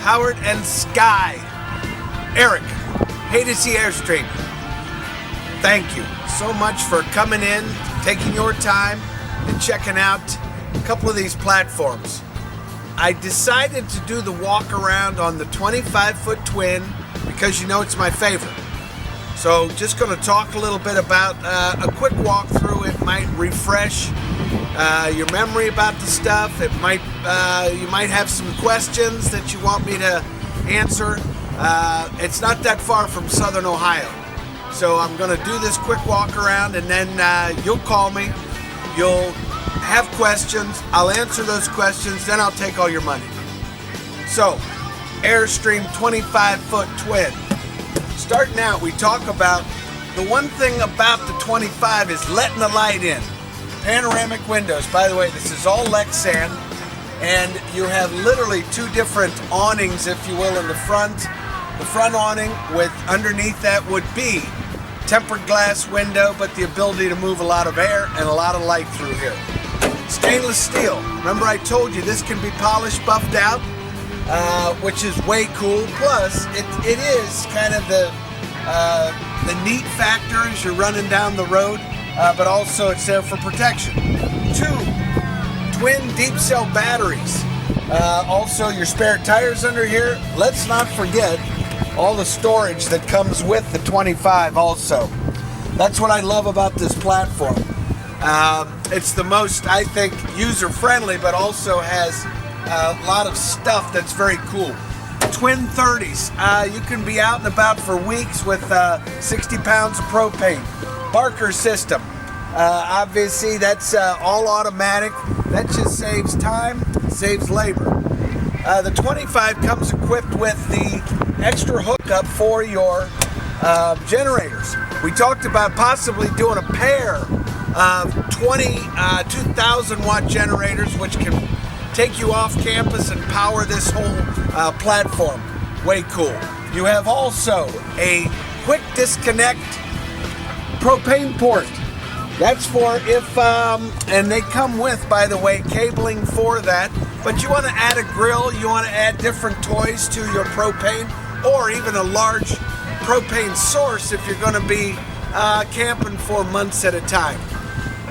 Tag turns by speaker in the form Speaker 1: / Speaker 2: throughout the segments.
Speaker 1: Howard and Sky. Eric, Haydocy Airstream. Thank you so much for coming in, taking your time, and checking out a couple of these platforms. I decided to do the walk around on the 25-foot twin because you know it's my favorite. So just going to talk a little bit about a quick walkthrough. It might refresh your memory about the stuff. It might you might have some questions that you want me to answer. It's not that far from Southern Ohio. So I'm going to do this quick walk around, and then you'll call me. You'll have questions. I'll answer those questions. Then I'll take all your money. So, Airstream 25-foot twin. Starting out, we talk about the one thing about the 25 is letting the light in. Panoramic windows. By the way, this is all Lexan, and you have literally two different awnings, if you will, in the front. The front awning with underneath that would be tempered glass window, but the ability to move a lot of air and a lot of light through here. Stainless steel. Remember I told you this can be polished, buffed out, which is way cool. Plus, it is kind of the neat factor as you're running down the road, but also it's there for protection. 2 twin deep cell batteries. Also your spare tires under here. Let's not forget all the storage that comes with the 25 also. That's what I love about this platform. It's the most, I think, user-friendly, but also has a lot of stuff that's very cool. Twin 30s. You can be out and about for weeks with 60 pounds of propane. Barker system. Obviously, that's all automatic. That just saves time, saves labor. The 25 comes equipped with the extra hookup for your generators. We talked about possibly doing a pair of 2,000 watt generators, which can take you off campus and power this whole platform. Way cool. You have also a quick disconnect propane port. That's for if, and they come with, by the way, cabling for that. But you want to add a grill, you want to add different toys to your propane, or even a large propane source if you're going to be camping for months at a time.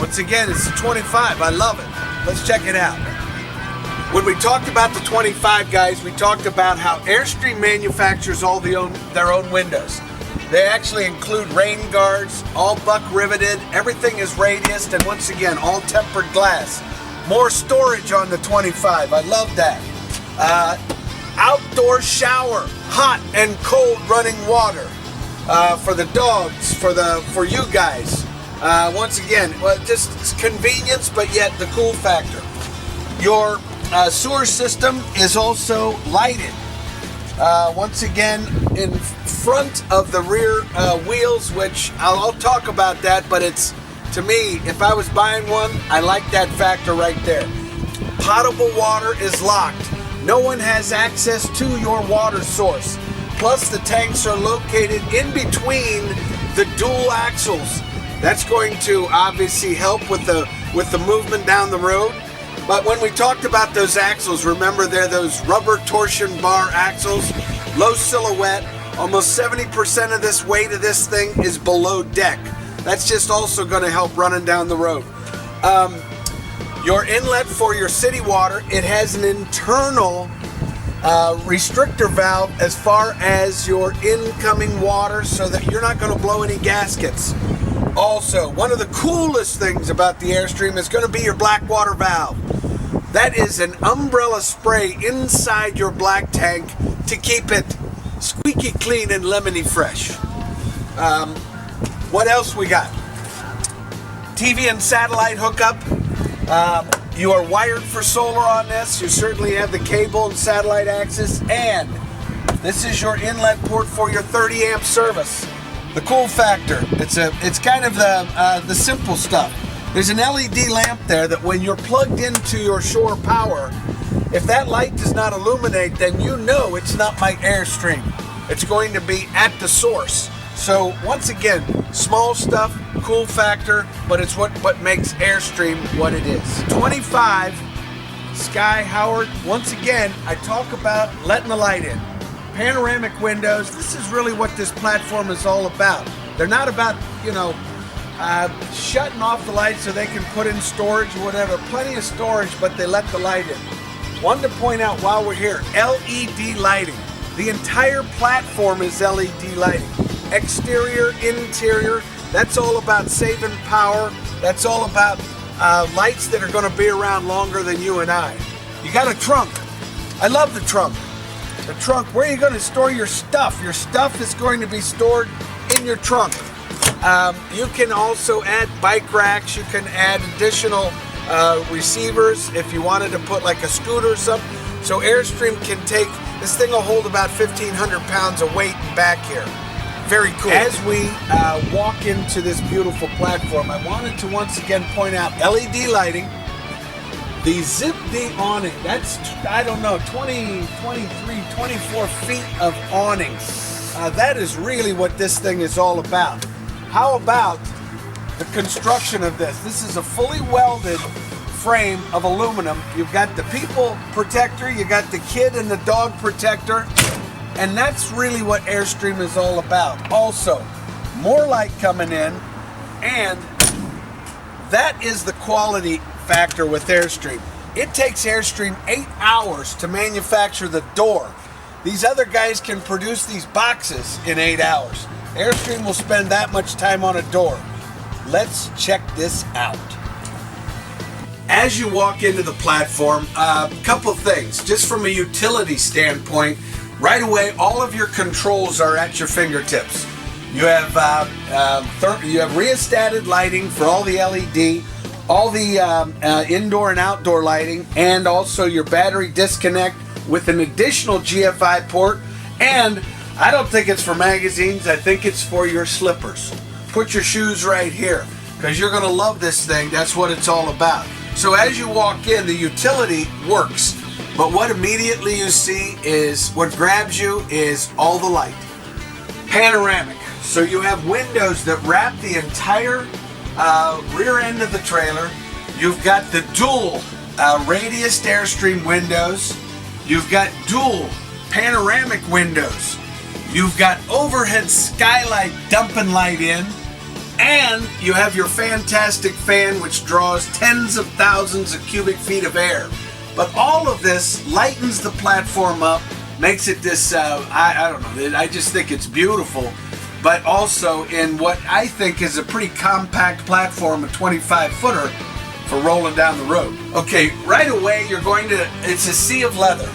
Speaker 1: Once again, it's a 25. I love it. Let's check it out. When we talked about the 25, guys, we talked about how Airstream manufactures all their own windows. They actually include rain guards, all buck riveted, everything is radiused, and once again, all tempered glass. More storage on the 25, I love that. Outdoor shower, hot and cold running water for the dogs, for you guys. Once again, well, just convenience, but yet the cool factor. Your sewer system is also lighted. Once again, in front of the rear wheels, which I'll talk about that, but it's, to me, if I was buying one, I like that factor right there. Potable water is locked. No one has access to your water source. Plus, the tanks are located in between the dual axles. That's going to obviously help with the movement down the road. But when we talked about those axles, remember they're those rubber torsion bar axles, low silhouette. Almost 70% of this weight of this thing is below deck. That's just also going to help running down the road. Your inlet for your city water, it has an internal restrictor valve as far as your incoming water so that you're not going to blow any gaskets. Also, one of the coolest things about the Airstream is going to be your black water valve. That is an umbrella spray inside your black tank to keep it squeaky clean and lemony fresh. What else we got? TV and satellite hookup. You are wired for solar on this. You certainly have the cable and satellite access, and this is your inlet port for your 30 amp service. The cool factor, it's kind of the simple stuff. There's an LED lamp there that when you're plugged into your shore power, if that light does not illuminate, then you know it's not my Airstream. It's going to be at the source. So once again, small stuff, cool factor, but it's what makes Airstream what it is. 25 sky, Howard. Once again, I talk about letting the light in. Panoramic windows, this is really what this platform is all about. They're not about, shutting off the light so they can put in storage or whatever. Plenty of storage, but they let the light in. Wanted to point out while we're here, LED lighting. The entire platform is LED lighting. Exterior, interior, that's all about saving power. That's all about lights that are going to be around longer than you and I. You got a trunk. I love the trunk. The trunk, where are you going to store your stuff? Your stuff is going to be stored in your trunk. You can also add bike racks. You can add additional receivers if you wanted to put like a scooter or something. So Airstream can take, this thing will hold about 1,500 pounds of weight back here. Very cool. As we walk into this beautiful platform, I wanted to once again point out LED lighting. The Zip D awning, that's, 20, 23, 24 feet of awnings. That is really what this thing is all about. How about the construction of this? This is a fully welded frame of aluminum. You've got the people protector, you got the kid and the dog protector, and that's really what Airstream is all about. Also, more light coming in, and that is the quality factor with Airstream. It takes Airstream 8 hours to manufacture the door. These other guys can produce these boxes in 8 hours. Airstream will spend that much time on a door. Let's check this out. As you walk into the platform, a couple things. Just from a utility standpoint, right away, all of your controls are at your fingertips. You have rheostated lighting for all the LED, all the indoor and outdoor lighting, and also your battery disconnect with an additional GFI port. And I don't think it's for magazines, I think it's for your slippers. Put your shoes right here, because you're gonna love this thing. That's what it's all about. So as you walk in, the utility works, but what immediately you see is, what grabs you is all the light. Panoramic, so you have windows that wrap the entire rear end of the trailer. You've got the dual radius Airstream windows. You've got dual panoramic windows. You've got overhead skylight dumping light in. And you have your fantastic fan, which draws tens of thousands of cubic feet of air. But all of this lightens the platform up, makes it this, I don't know, I just think it's beautiful. But also in what I think is a pretty compact platform, a 25-footer for rolling down the road. Okay, right away you're going to, it's a sea of leather.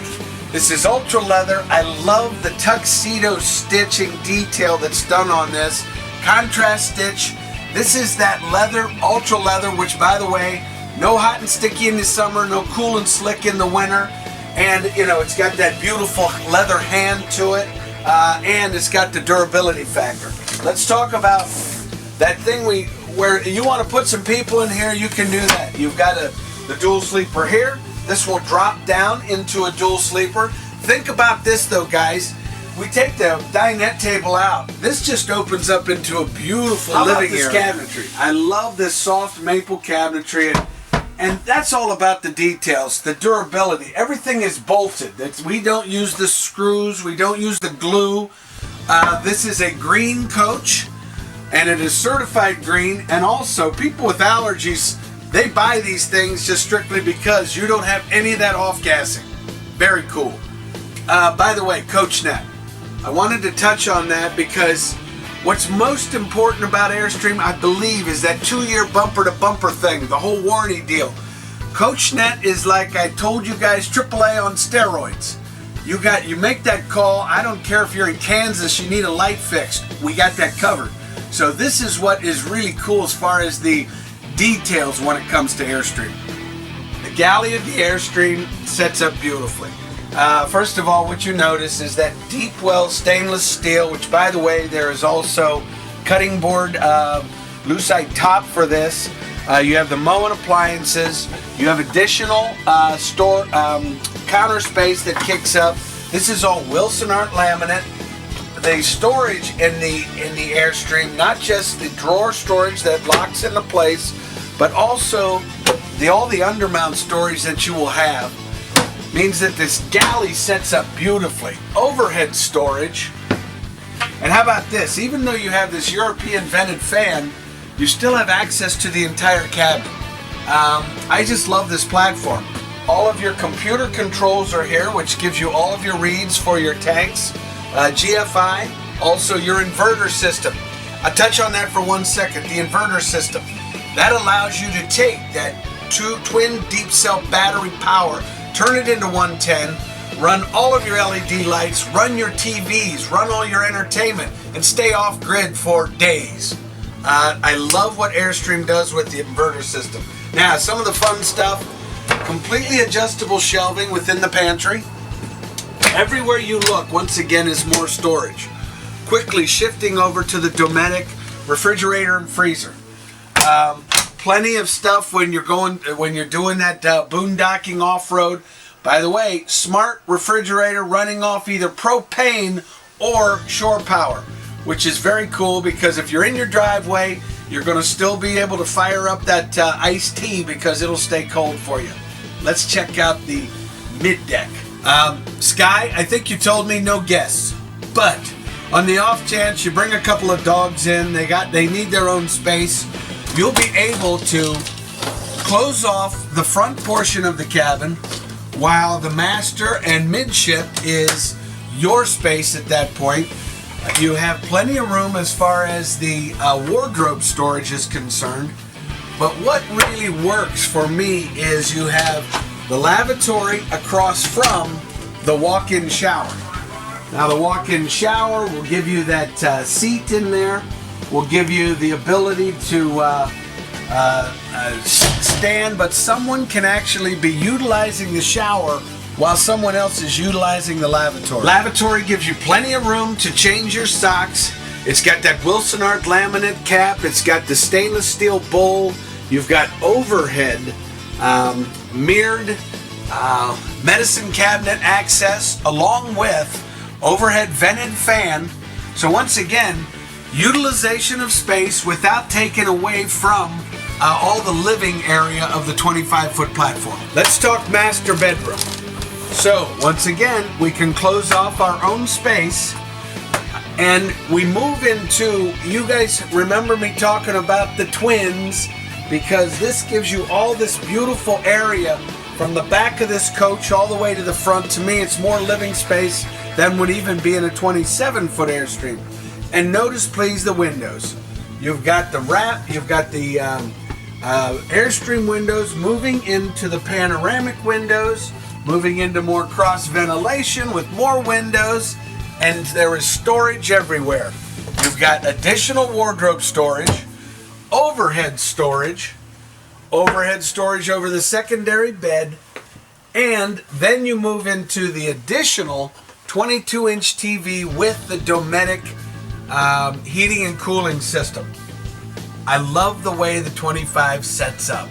Speaker 1: This is ultra leather. I love the tuxedo stitching detail that's done on this. Contrast stitch. This is that leather, ultra leather, which by the way, no hot and sticky in the summer, no cool and slick in the winter. And it's got that beautiful leather hand to it. And it's got the durability factor. Let's talk about that thing where you want to put some people in here, you can do that. You've got the dual sleeper here. This will drop down into a dual sleeper. Think about this though, guys. We take the dinette table out. This just opens up into a beautiful living area. Cabinetry. I love this soft maple cabinetry, and that's all about the details, the durability. Everything is bolted. We don't use the screws. We don't use the glue. This is a green coach, and it is certified green. And also, people with allergies, they buy these things just strictly because you don't have any of that off-gassing. Very cool. By the way, coach net. I wanted to touch on that because what's most important about Airstream, I believe, is that 2-year bumper-to-bumper thing, the whole warranty deal. CoachNet is, like I told you guys, AAA on steroids. You make that call. I don't care if you're in Kansas, you need a light fixed. We got that covered. So this is what is really cool as far as the details when it comes to Airstream. The galley of the Airstream sets up beautifully. First of all, what you notice is that deep well stainless steel, which by the way, there is also cutting board lucite top for this. You have the Moen appliances. You have additional store counter space that kicks up. This is all Wilson Art laminate. The storage in the Airstream, not just the drawer storage that locks into place, but also all the undermount storage that you will have means that this galley sets up beautifully. Overhead storage. And how about this? Even though you have this European vented fan, you still have access to the entire cabin. I just love this platform. All of your computer controls are here, which gives you all of your reads for your tanks. GFI, also your inverter system. I'll touch on that for 1 second, the inverter system. That allows you to take that twin deep cell battery power, turn it into 110, run all of your LED lights, run your TVs, run all your entertainment, and stay off grid for days. I love what Airstream does with the inverter system. Now, some of the fun stuff, completely adjustable shelving within the pantry. Everywhere you look, once again, is more storage. Quickly shifting over to the Dometic refrigerator and freezer. Plenty of stuff when you're doing that boondocking off-road. By the way, smart refrigerator running off either propane or shore power, which is very cool because if you're in your driveway, you're going to still be able to fire up that iced tea because it'll stay cold for you. Let's check out the mid-deck. Sky, I think you told me no guests, but on the off chance you bring a couple of dogs in, they need their own space, you'll be able to close off the front portion of the cabin while the master and midship is your space at that point. You have plenty of room as far as the wardrobe storage is concerned, but what really works for me is you have the lavatory across from the walk-in shower. Now the walk-in shower will give you that seat in there, will give you the ability to stand, but someone can actually be utilizing the shower while someone else is utilizing the lavatory. Lavatory gives you plenty of room to change your socks. It's got that Wilson Art laminate cap. It's got the stainless steel bowl. You've got overhead mirrored medicine cabinet access along with overhead vented fan. So once again, utilization of space without taking away from all the living area of the 25-foot platform. Let's talk master bedroom. So once again, we can close off our own space and we move into, you guys remember me talking about the twins, because this gives you all this beautiful area from the back of this coach all the way to the front. To me, it's more living space than would even be in a 27-foot Airstream. And notice please the windows. You've got the wrap, you've got the Airstream windows moving into the panoramic windows, moving into more cross ventilation with more windows, and there is storage everywhere. You've got additional wardrobe storage, overhead storage over the secondary bed, and then you move into the additional 22-inch TV with the Dometic heating and cooling system. I love the way the 25 sets up.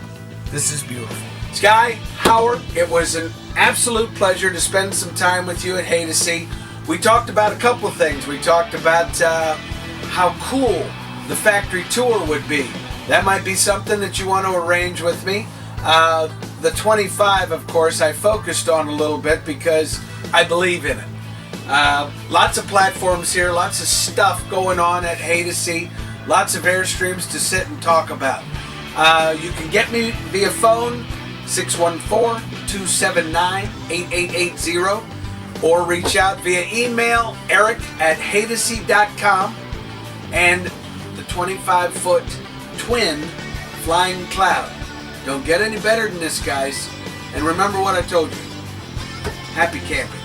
Speaker 1: This is beautiful. Sky, Howard, it was an absolute pleasure to spend some time with you at Haydocy. We talked about a couple of things. We talked about how cool the factory tour would be. That might be something that you want to arrange with me. The 25, of course, I focused on a little bit because I believe in it. Lots of platforms here, lots of stuff going on at Haydocy, lots of Airstreams to sit and talk about. You can get me via phone, 614-279-8880, or reach out via email, eric@haydocy.com, and the 25-foot twin flying cloud. Don't get any better than this, guys. And remember what I told you. Happy camping.